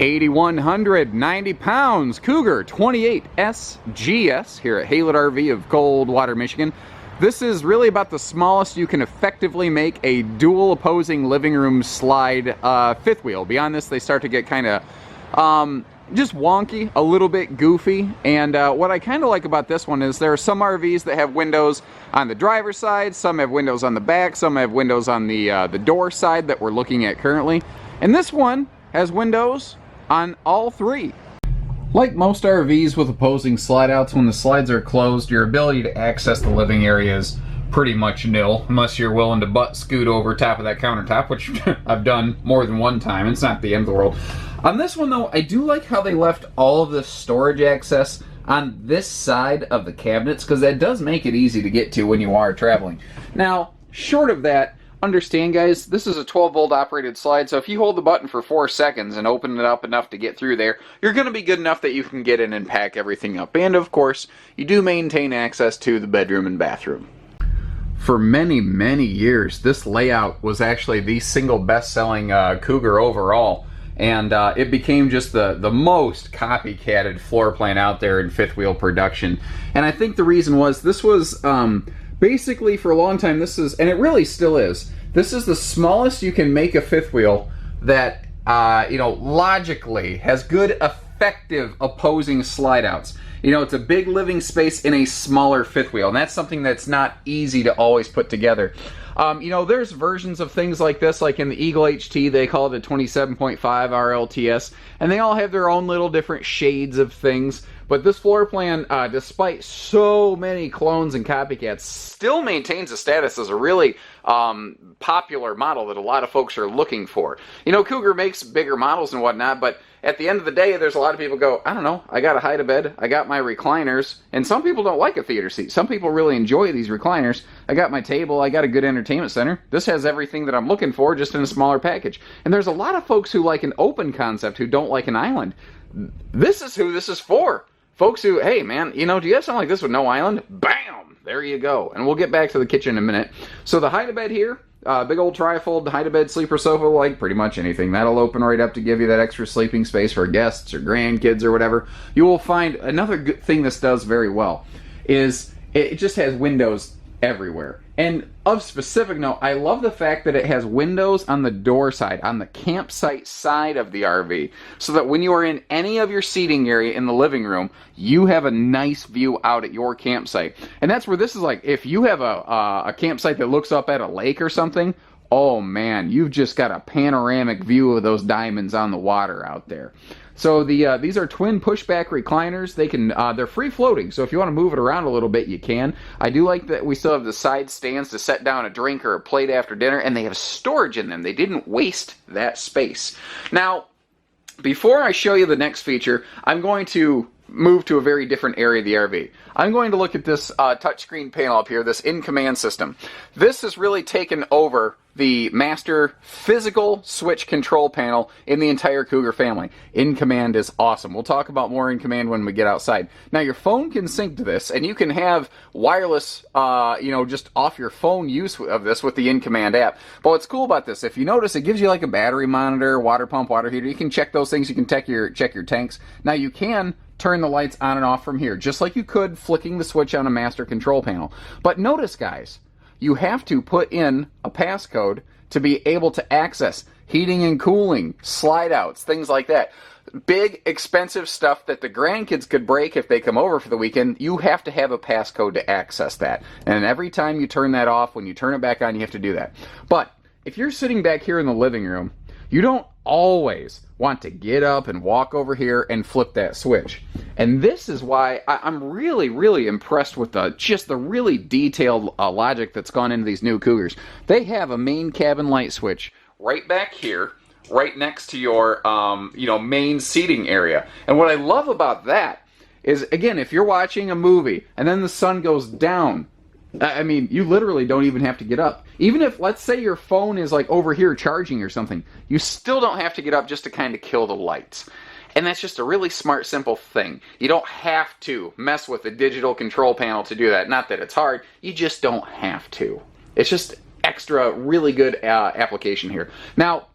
8,190 pounds Cougar 28 SGS here at Haylett RV of Coldwater, Michigan. This is really about the smallest you can effectively make a dual opposing living room slide fifth wheel. Beyond this, they start to get kind of just wonky, a little bit goofy. And what I kind of like about this one is there are some RVs that have windows on the driver's side, some have windows on the back, some have windows on the door side that we're looking at currently. And this one has windows on all three. Like most RVs with opposing slide outs, when the slides are closed, your ability to access the living area is pretty much nil, unless you're willing to butt scoot over top of that countertop, which I've done more than one time. It's not the end of the world. On this one though, I do like how they left all of the storage access on this side of the cabinets, because that does make it easy to get to when you are traveling. Now, short of that, understand guys, this is a 12 volt operated slide, so if you hold the button for 4 seconds and open it up enough to get through there, you're going to be good enough that you can get in and pack everything up. And of course, you do maintain access to the bedroom and bathroom. For many, many years, this layout was actually the single best-selling Cougar overall, and it became just the most copycatted floor plan out there in fifth wheel production. And I think the reason was this was basically, for a long time, this is, and it really still is, this is the smallest you can make a fifth wheel that, you know, logically has good, effective opposing slide outs. You know, it's a big living space in a smaller fifth wheel, and that's something that's not easy to always put together. You know, there's versions of things like this, like in the Eagle HT, they call it a 27.5 RLTS, and they all have their own little different shades of things. But this floor plan, despite so many clones and copycats, still maintains a status as a really popular model that a lot of folks are looking for. You know, Cougar makes bigger models and whatnot, but at the end of the day, there's a lot of people go, I don't know, I got a hide-a-bed, I got my recliners, and some people don't like a theater seat. Some people really enjoy these recliners. I got my table, I got a good entertainment center. This has everything that I'm looking for, just in a smaller package. And there's a lot of folks who like an open concept who don't like an island. This is who this is for. Folks who, hey man, you know, do you have something like this with no island? Bam! There you go. And we'll get back to the kitchen in a minute. So the hide-a-bed here, big old trifold hide-a-bed sleeper sofa, like pretty much anything. That'll open right up to give you that extra sleeping space for guests or grandkids or whatever. You will find another good thing this does very well is it just has windows everywhere. And of specific note, I love the fact that it has windows on the door side, on the campsite side of the RV, so that when you are in any of your seating area in the living room, you have a nice view out at your campsite. And that's where this is like, if you have a campsite that looks up at a lake or something, oh man, you've just got a panoramic view of those diamonds on the water out there. So these are twin pushback recliners. They can they're free floating, so if you want to move it around a little bit, you can. I do like that we still have the side stands to set down a drink or a plate after dinner, and they have storage in them. They didn't waste that space. Now, before I show you the next feature, I'm going to move to a very different area of the RV. I'm going to look at this touchscreen panel up here, this in-command system. This has really taken over the master physical switch control panel in the entire Cougar family. In-command is awesome. We'll talk about more in-command when we get outside. Now your phone can sync to this, and you can have wireless, you know, just off your phone use of this with the in-command app. But what's cool about this, if you notice, it gives you like a battery monitor, water pump, water heater. You can check those things. You can check your tanks. Now you can turn the lights on and off from here, just like you could flicking the switch on a master control panel. But notice, guys, you have to put in a passcode to be able to access heating and cooling, slide outs, things like that. Big, expensive stuff that the grandkids could break if they come over for the weekend. You have to have a passcode to access that. And every time you turn that off, when you turn it back on, you have to do that. But if you're sitting back here in the living room, you don't always want to get up and walk over here and flip that switch. And this is why I'm really, really impressed with just the really detailed logic that's gone into these new Cougars. They have a main cabin light switch right back here, right next to your you know, main seating area. And what I love about that is, again, if you're watching a movie and then the sun goes down, I mean, you literally don't even have to get up. Even if, let's say your phone is like over here charging or something, you still don't have to get up just to kind of kill the lights. And that's just a really smart, simple thing. You don't have to mess with the digital control panel to do that. Not that it's hard, you just don't have to. It's just extra, really good application here. Now,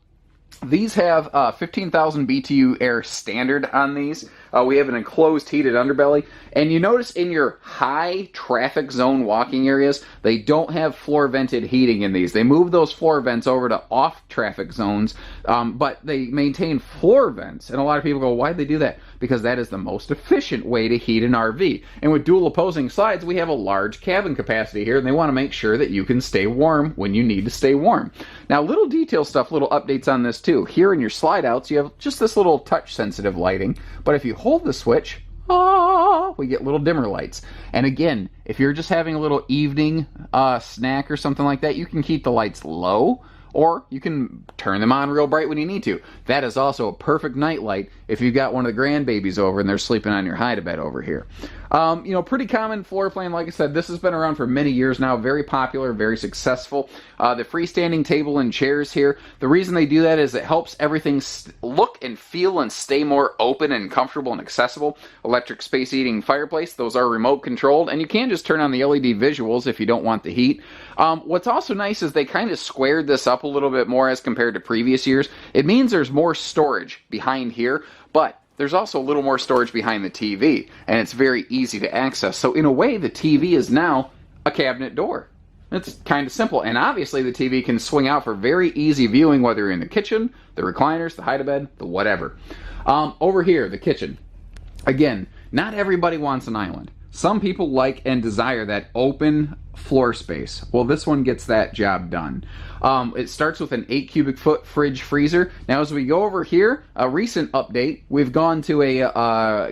These have 15,000 BTU air standard on these. We have an enclosed heated underbelly. And you notice in your high traffic zone walking areas, they don't have floor vented heating in these. They move those floor vents over to off traffic zones, but they maintain floor vents. And a lot of people go, why'd they do that? Because that is the most efficient way to heat an RV. And with dual opposing sides, we have a large cabin capacity here, and they want to make sure that you can stay warm when you need to stay warm. Now, little detail stuff, little updates on this too. Here in your slide outs, you have just this little touch sensitive lighting, but if you hold the switch, we get little dimmer lights. And again, if you're just having a little evening snack or something like that, you can keep the lights low, or you can turn them on real bright when you need to. That is also a perfect night light if you've got one of the grandbabies over and they're sleeping on your hide-a-bed over here. Pretty common floor plan. Like I said, this has been around for many years now. Very popular, very successful. The freestanding table and chairs here, the reason they do that is it helps everything look and feel and stay more open and comfortable and accessible. Electric space heating fireplace, those are remote controlled, and you can just turn on the LED visuals if you don't want the heat. What's also nice is they kind of squared this up a little bit more as compared to previous years. It means there's more storage behind here, but there's also a little more storage behind the TV, and it's very easy to access. So in a way, the TV is now a cabinet door. It's kind of simple, and obviously the TV can swing out for very easy viewing, whether you're in the kitchen, the recliners, the hide-a-bed, the whatever. Over here, the kitchen. Again, not everybody wants an island. Some people like and desire that open floor space. Well, this one gets that job done. It starts with an 8 cubic foot fridge freezer. Now, as we go over here, a recent update, we've gone to a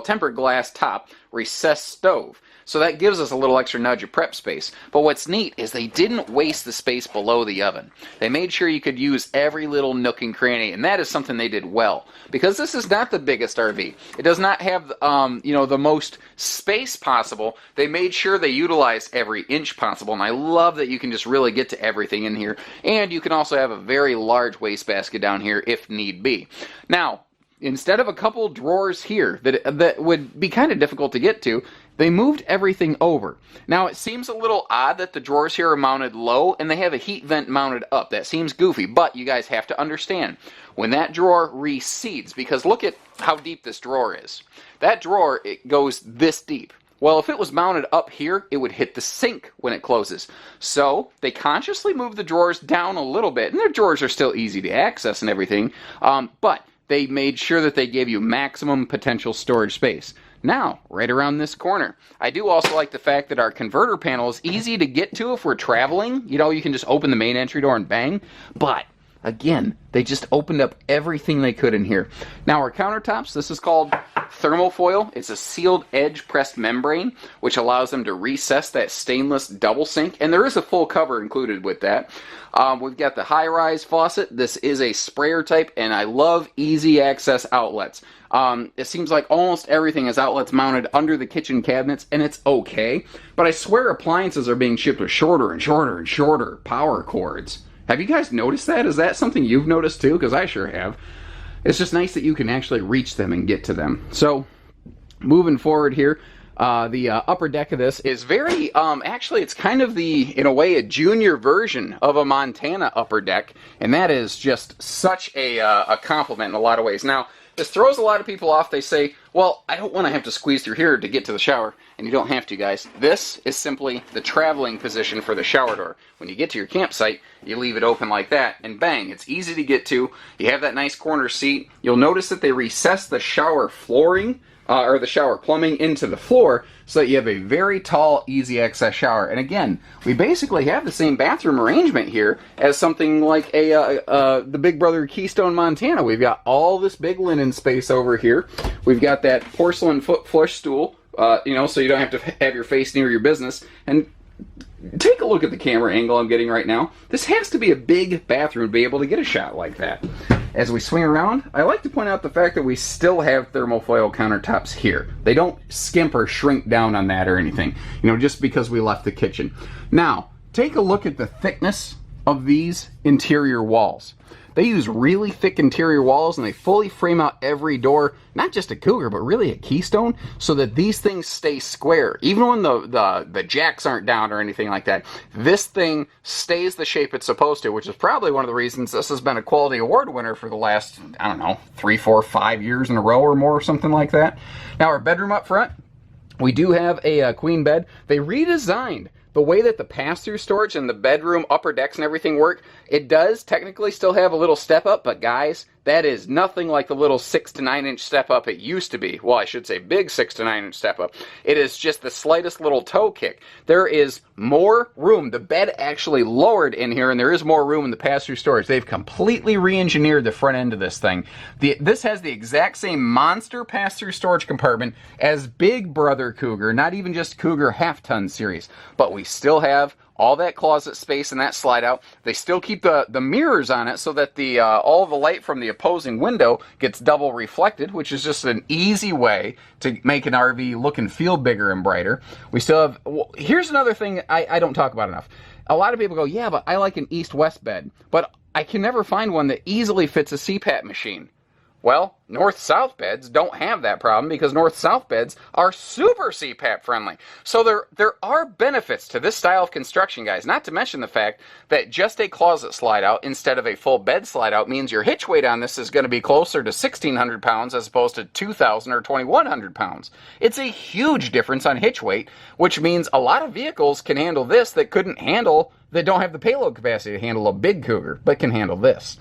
tempered glass top recessed stove. So that gives us a little extra nudge of prep space. But what's neat is they didn't waste the space below the oven. They made sure you could use every little nook and cranny, and that is something they did well. Because this is not the biggest RV. It does not have, the most space possible. They made sure they utilized every inch possible, and I love that you can just really get to everything in here. And you can also have a very large wastebasket down here if need be. Now, instead of a couple drawers here that would be kind of difficult to get to, they moved everything over. Now, it seems a little odd that the drawers here are mounted low and they have a heat vent mounted up. That seems goofy, but you guys have to understand, when that drawer recedes, because look at how deep this drawer is. That drawer, it goes this deep. Well, if it was mounted up here, it would hit the sink when it closes. So they consciously moved the drawers down a little bit, and their drawers are still easy to access and everything, but they made sure that they gave you maximum potential storage space. Now, right around this corner, I do also like the fact that our converter panel is easy to get to if we're traveling. You can just open the main entry door and bang. But, again, they just opened up everything they could in here. Now, our countertops, this is called thermofoil. It's a sealed edge pressed membrane, which allows them to recess that stainless double sink. And there is a full cover included with that. We've got the high-rise faucet. This is a sprayer type, and I love easy access outlets. It seems like almost everything has outlets mounted under the kitchen cabinets, and it's okay. But I swear appliances are being shipped with shorter and shorter and shorter power cords. Have you guys noticed that? Is that something you've noticed too? Because I sure have. It's just nice that you can actually reach them and get to them. So, moving forward here, the upper deck of this is very, actually it's kind of in a way, a junior version of a Montana upper deck, and that is just such a compliment in a lot of ways. Now, this throws a lot of people off. They say, well, I don't want to have to squeeze through here to get to the shower, and you don't have to, guys. This is simply the traveling position for the shower door. When you get to your campsite, you leave it open like that, and bang, it's easy to get to. You have that nice corner seat. You'll notice that they recess the shower flooring, or the shower plumbing into the floor, so that you have a very tall, easy access shower. And again, we basically have the same bathroom arrangement here as something like the Big Brother Keystone, Montana. We've got all this big linen space over here. We've got that porcelain foot flush stool, so you don't have to have your face near your business. And take a look at the camera angle I'm getting right now. This has to be a big bathroom to be able to get a shot like that. As we swing around, I like to point out the fact that we still have thermofoil countertops here. They don't skimp or shrink down on that or anything, just because we left the kitchen. Now, take a look at the thickness of these interior walls. They use really thick interior walls, and they fully frame out every door, not just a Cougar, but really a Keystone, so that these things stay square. Even when the jacks aren't down or anything like that, this thing stays the shape it's supposed to, which is probably one of the reasons this has been a quality award winner for the last, I don't know, 3, 4, 5 years in a row or more, or something like that. Now, our bedroom up front, we do have a queen bed. They redesigned the way that the pass-through storage and the bedroom upper decks and everything work. It does technically still have a little step up, but guys, that is nothing like the little 6 to 9 inch step up it used to be. Well, I should say big 6 to 9 inch step up. It is just the slightest little toe kick. There is more room. The bed actually lowered in here, and there is more room in the pass-through storage. They've completely re-engineered the front end of this thing. This has the exact same monster pass-through storage compartment as Big Brother Cougar, not even just Cougar half-ton series, but we still have all that closet space and that slide out. They still keep the mirrors on it so that the all the light from the opposing window gets double reflected, which is just an easy way to make an RV look and feel bigger and brighter. We still have, well, here's another thing I don't talk about enough. A lot of people go, yeah, but I like an east-west bed, but I can never find one that easily fits a CPAP machine. Well, north-south beds don't have that problem because north-south beds are super CPAP friendly. So there are benefits to this style of construction, guys, not to mention the fact that just a closet slide out instead of a full bed slide out means your hitch weight on this is going to be closer to 1,600 pounds as opposed to 2,000 or 2,100 pounds. It's a huge difference on hitch weight, which means a lot of vehicles can handle this that couldn't handle, that don't have the payload capacity to handle a big Cougar, but can handle this.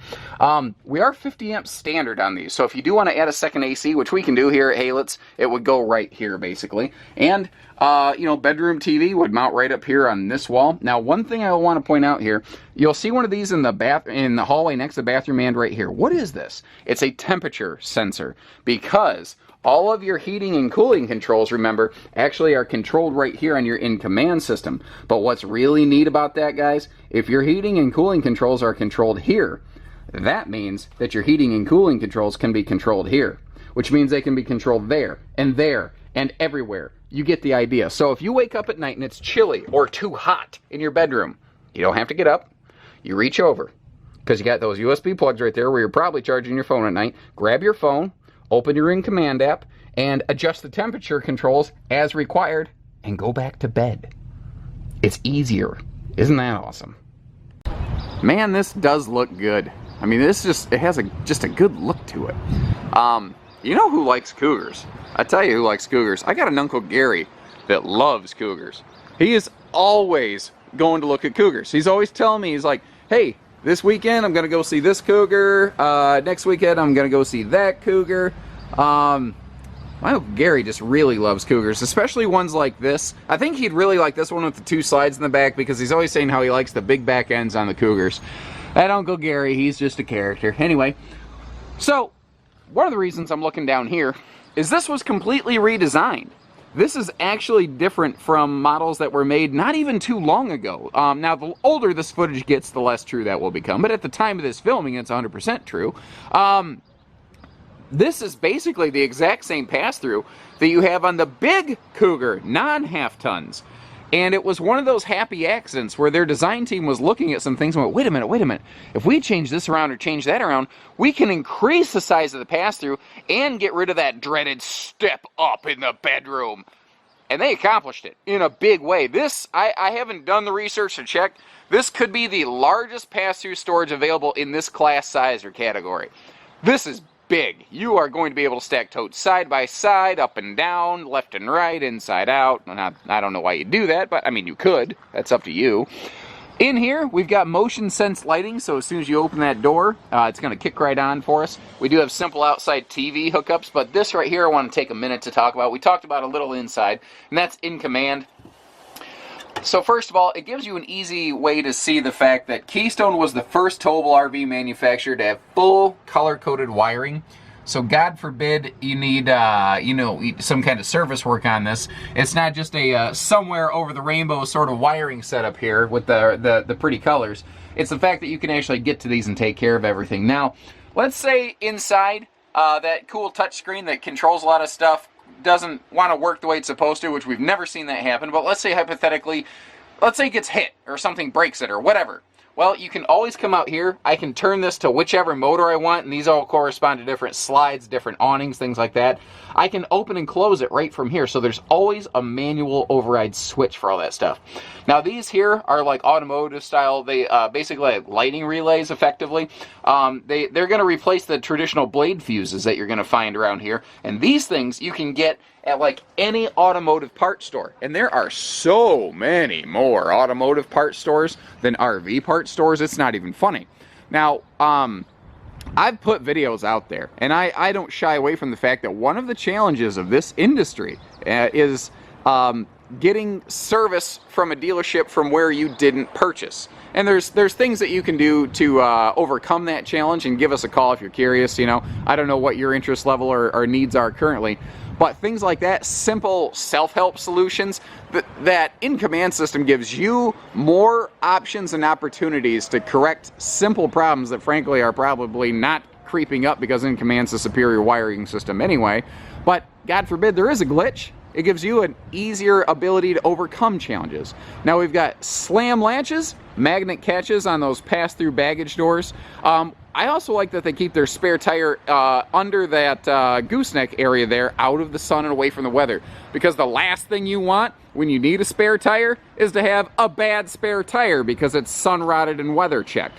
We are 50 amps standard on these, so if you do want to add a second AC, which we can do here at Haylitz, it would go right here, basically. And, bedroom TV would mount right up here on this wall. Now, one thing I want to point out here, you'll see one of these in the hallway next to the bathroom and right here. What is this? It's a temperature sensor, because all of your heating and cooling controls, remember, actually are controlled right here on your in-command system. But what's really neat about that, guys, if your heating and cooling controls are controlled here, that means that your heating and cooling controls can be controlled here, which means they can be controlled there and everywhere. You get the idea. So if you wake up at night and it's chilly or too hot in your bedroom, you don't have to get up. You reach over, because you got those USB plugs right there where you're probably charging your phone at night. Grab your phone, open your in-command app, and adjust the temperature controls as required, and go back to bed. It's easier. Isn't that awesome? Man, this does look good. I mean, it has just a good look to it. You know who likes Cougars? I tell you who likes Cougars. I got an Uncle Gary that loves Cougars. He is always going to look at Cougars. He's always telling me, he's like, hey, this weekend I'm going to go see this Cougar. Next weekend I'm going to go see that Cougar. My Uncle Gary just really loves Cougars, especially ones like this. I think he'd really like this one with the 2 slides in the back, because he's always saying how he likes the big back ends on the Cougars. That Uncle Gary, he's just a character. Anyway, so one of the reasons I'm looking down here is this was completely redesigned. This is actually different from models that were made not even too long ago. Now, the older this footage gets, the less true that will become. But at the time of this filming, it's 100% true. This is basically the exact same pass-through that you have on the big Cougar, non-half tons. And it was one of those happy accidents where their design team was looking at some things and went, wait a minute. If we change this around or change that around, we can increase the size of the pass-through and get rid of that dreaded step up in the bedroom. And they accomplished it in a big way. This, I haven't done the research to check. This could be the largest pass-through storage available in this class size or category. This is big. You are going to be able to stack totes side by side, up and down, left and right, inside out. I don't know why you do that, but I mean, you could. That's up to you. In here, we've got motion sense lighting, so as soon as you open that door, it's going to kick right on for us. We do have simple outside TV hookups, but this right here I want to take a minute to talk about. We talked about a little inside, and that's in command. So first of all, it gives you an easy way to see the fact that Keystone was the first towable RV manufacturer to have full color-coded wiring. So God forbid you need, some kind of service work on this. It's not just a somewhere over the rainbow sort of wiring setup here with the pretty colors. It's the fact that you can actually get to these and take care of everything. Now, let's say inside that cool touchscreen that controls a lot of stuff doesn't want to work the way it's supposed to, which we've never seen that happen, but let's say hypothetically, let's say it gets hit or something breaks it or whatever. Well, you can always come out here. I can turn this to whichever motor I want, and these all correspond to different slides, different awnings, things like that. I can open and close it right from here, so there's always a manual override switch for all that stuff. Now, these here are like automotive style. They basically like lighting relays, effectively. They're going to replace the traditional blade fuses that you're going to find around here, and these things you can get at like any automotive parts store. And there are so many more automotive parts stores than RV parts stores, it's not even funny. Now, I've put videos out there, and I don't shy away from the fact that one of the challenges of this industry is getting service from a dealership from where you didn't purchase. And there's things that you can do to overcome that challenge, and give us a call if you're curious. You know, I don't know what your interest level or needs are currently, but things like that, simple self-help solutions, that in-command system gives you more options and opportunities to correct simple problems that frankly are probably not creeping up because in-command's a superior wiring system anyway. But God forbid there is a glitch, it gives you an easier ability to overcome challenges. Now we've got slam latches, magnet catches on those pass-through baggage doors. I also like that they keep their spare tire under that gooseneck area there, out of the sun and away from the weather. Because the last thing you want when you need a spare tire is to have a bad spare tire because it's sun-rotted and weather-checked.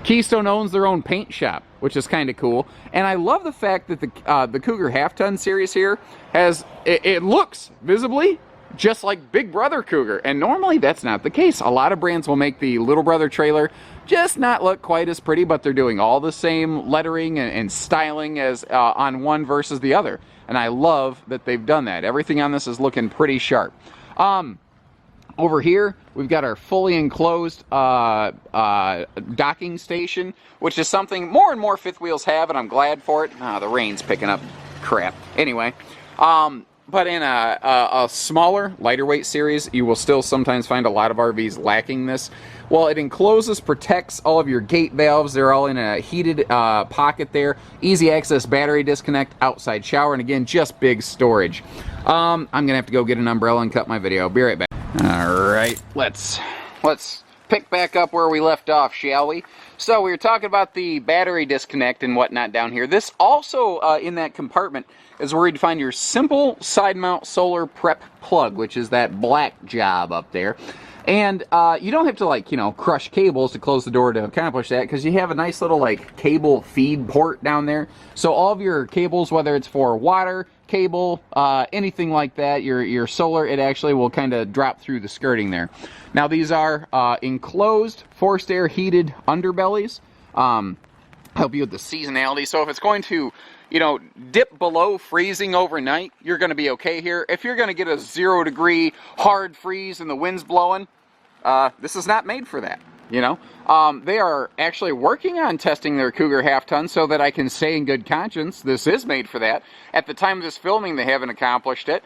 Keystone owns their own paint shop, which is kind of cool. And I love the fact that the Cougar half-ton series here has, it looks visibly just like Big Brother Cougar, and normally that's not the case. A lot of brands will make the little brother trailer just not look quite as pretty, but they're doing all the same lettering and styling as on one versus the other, and I love that they've done that. Everything on this is looking pretty sharp. Over here, we've got our fully enclosed docking station, which is something more and more fifth wheels have, and I'm glad for it. The rain's picking up. Crap. Anyway, but in a smaller, lighter weight series, you will still sometimes find a lot of RVs lacking this. Well, it encloses, protects all of your gate valves. They're all in a heated pocket there. Easy access battery disconnect, outside shower, and again, just big storage. I'm going to have to go get an umbrella and cut my video. I'll be right back. Alright, let's pick back up where we left off, shall we? So we were talking about the battery disconnect and whatnot down here. This also, in that compartment, is where you'd find your simple side mount solar prep plug, which is that black job up there. And you don't have to, like, you know, crush cables to close the door to accomplish that, because you have a nice little, like, cable feed port down there. So all of your cables, whether it's for water, cable, anything like that, your solar, it actually will kind of drop through the skirting there. Now these are enclosed, forced air heated underbellies. Help you with the seasonality. So if it's going to, you know, dip below freezing overnight, you're going to be okay here. If you're going to get a 0 degree hard freeze and the wind's blowing, this is not made for that, you know. They are actually working on testing their Cougar half-ton so that I can say in good conscience this is made for that. At the time of this filming, they haven't accomplished it.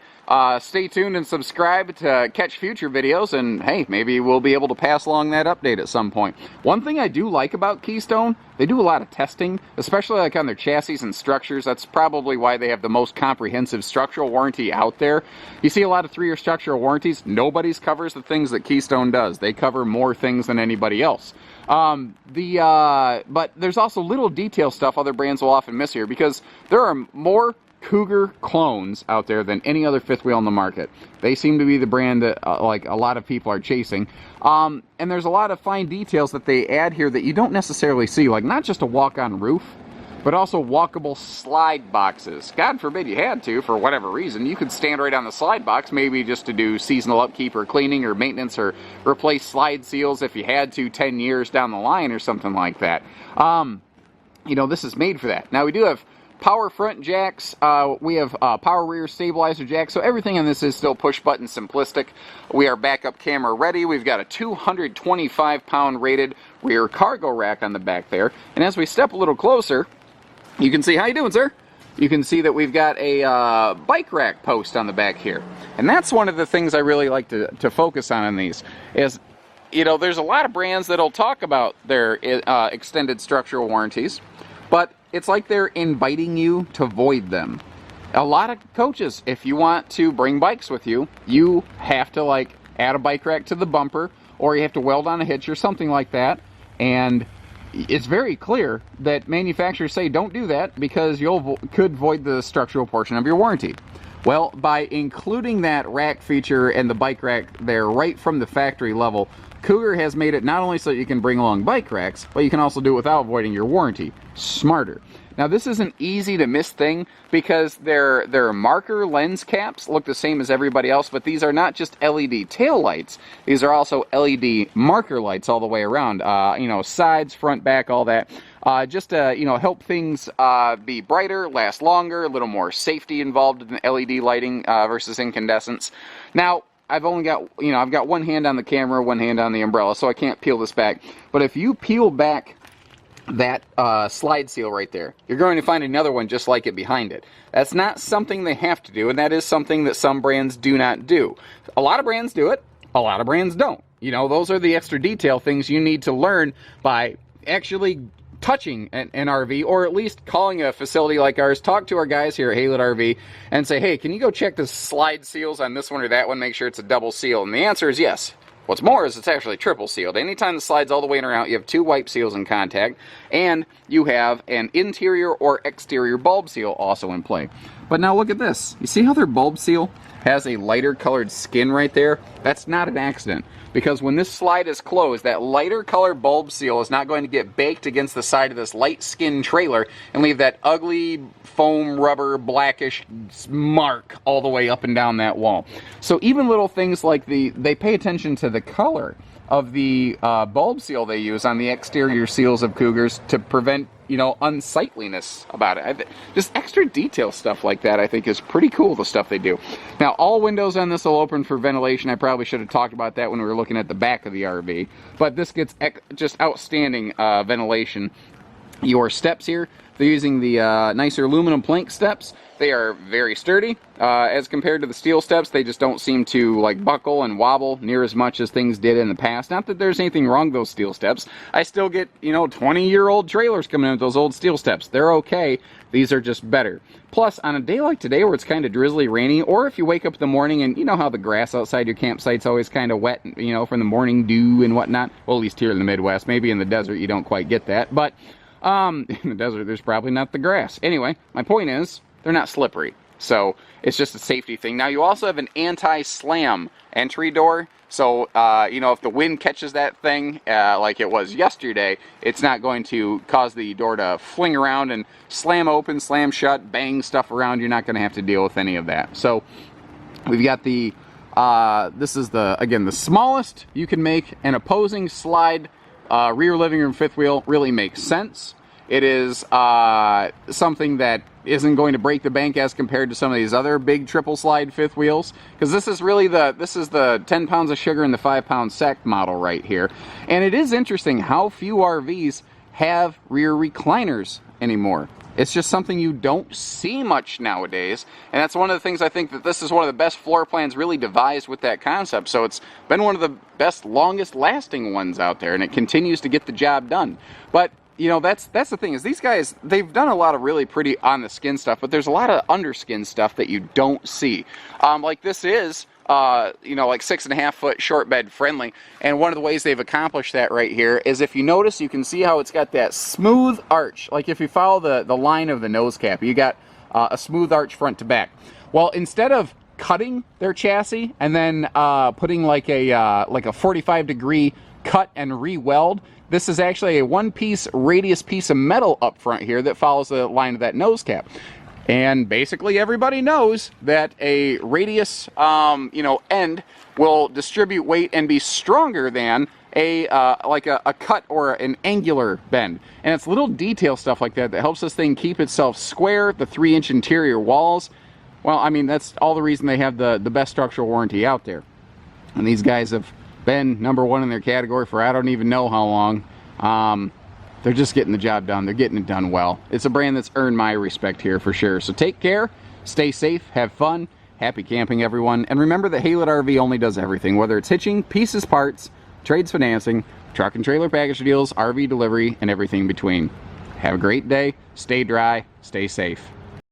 Stay tuned and subscribe to catch future videos, and hey, maybe we'll be able to pass along that update at some point. One thing I do like about Keystone, they do a lot of testing, especially like on their chassis and structures. That's probably why they have the most comprehensive structural warranty out there. You see a lot of 3-year structural warranties. Nobody's covers the things that Keystone does. They cover more things than anybody else. But there's also little detail stuff other brands will often miss here, because there are more Cougar clones out there than any other fifth wheel in the market. They seem to be the brand that like a lot of people are chasing. And there's a lot of fine details that they add here that you don't necessarily see, like not just a walk-on roof, but also walkable slide boxes. God forbid you had to, for whatever reason. You could stand right on the slide box, maybe just to do seasonal upkeep or cleaning or maintenance, or replace slide seals if you had to 10 years down the line or something like that. You know, this is made for that. Now we do have power front jacks, we have power rear stabilizer jacks, so everything on this is still push button simplistic. We are backup camera ready. We've got a 225-pound rated rear cargo rack on the back there, and as we step a little closer, you can see, how you doing, sir? You can see that we've got a bike rack post on the back here, and that's one of the things I really like to focus on these, is, you know, there's a lot of brands that'll talk about their extended structural warranties, but it's like they're inviting you to void them. A lot of coaches, if you want to bring bikes with you, you have to like add a bike rack to the bumper, or you have to weld on a hitch or something like that. And it's very clear that manufacturers say don't do that because you could void the structural portion of your warranty. Well, by including that rack feature and the bike rack there right from the factory level, Cougar has made it not only so that you can bring along bike racks, but you can also do it without voiding your warranty. Smarter. Now, this is an easy to miss thing because their marker lens caps look the same as everybody else, but these are not just LED tail lights. These are also LED marker lights all the way around. You know, sides, front, back, all that. Just to, you know, help things be brighter, last longer, a little more safety involved in LED lighting versus incandescents. Now, I've only got, you know, I've got one hand on the camera, one hand on the umbrella, so I can't peel this back. But if you peel back that slide seal right there, you're going to find another one just like it behind it. That's not something they have to do, and that is something that some brands do not do. A lot of brands do it, a lot of brands don't. You know, those are the extra detail things you need to learn by actually touching an RV, or at least calling a facility like ours. Talk to our guys here at Haylett RV and say, hey, can you go check the slide seals on this one or that one, make sure it's a double seal? And the answer is yes. What's more is it's actually triple sealed. Anytime the slide's all the way in or out, you have 2 wipe seals in contact, and you have an interior or exterior bulb seal also in play. But now look at this. You see how their bulb seal has a lighter colored skin right there? That's not an accident, because when this slide is closed, that lighter colored bulb seal is not going to get baked against the side of this light skin trailer and leave that ugly foam rubber blackish mark all the way up and down that wall. So even little things like they pay attention to the color of the bulb seal they use on the exterior seals of Cougars to prevent, you know, unsightliness about it. Just extra detail stuff like that I think is pretty cool, the stuff they do. Now, all windows on this will open for ventilation. I probably should have talked about that when we were looking at the back of the RV. But this gets just outstanding ventilation. Your steps here, they're using the nicer aluminum plank steps. They are very sturdy. As compared to the steel steps, they just don't seem to like buckle and wobble near as much as things did in the past. Not that there's anything wrong with those steel steps. I still get, you know, 20-year-old trailers coming in with those old steel steps. They're okay. These are just better. Plus, on a day like today where it's kind of drizzly, rainy, or if you wake up in the morning and you know how the grass outside your campsite's always kind of wet, you know, from the morning dew and whatnot. Well, at least here in the Midwest. Maybe in the desert you don't quite get that. But in the desert, there's probably not the grass. Anyway, my point is, they're not slippery. So it's just a safety thing. Now, you also have an anti-slam entry door. So, you know, if the wind catches that thing like it was yesterday, it's not going to cause the door to fling around and slam open, slam shut, bang stuff around. You're not going to have to deal with any of that. So we've got the, this is the, again, the smallest you can make an opposing slide rear living room fifth wheel. Really makes sense. It is something that isn't going to break the bank as compared to some of these other big triple slide fifth wheels, because this is really the 10 pounds of sugar and the 5-pound sack model right here. And it is interesting how few RVs have rear recliners anymore. It's just something you don't see much nowadays, and that's one of the things I think that this is one of the best floor plans really devised with that concept. So it's been one of the best, longest lasting ones out there, and it continues to get the job done. But you know, that's the thing, is these guys, they've done a lot of really pretty on the skin stuff, but there's a lot of underskin stuff that you don't see. Like this is, you know, like 6.5 foot short bed friendly, and one of the ways they've accomplished that right here is, if you notice, you can see how it's got that smooth arch. Like if you follow the line of the nose cap, you got a smooth arch front to back. Well, instead of cutting their chassis and then putting like a 45-degree cut and re-weld, this is actually a one-piece radius piece of metal up front here that follows the line of that nose cap. And basically everybody knows that a radius, you know, end will distribute weight and be stronger than like a cut or an angular bend. And it's little detail stuff like that that helps this thing keep itself square. The 3-inch interior walls, well, I mean, that's all the reason they have the best structural warranty out there. And these guys have been #1 in their category for I don't even know how long. They're just getting the job done. They're getting it done well. It's a brand that's earned my respect here for sure. So take care, stay safe, have fun, happy camping everyone, and remember that Haylett RV only does everything, whether it's hitching, pieces, parts, trades financing, truck and trailer package deals, RV delivery, and everything in between. Have a great day, stay dry, stay safe.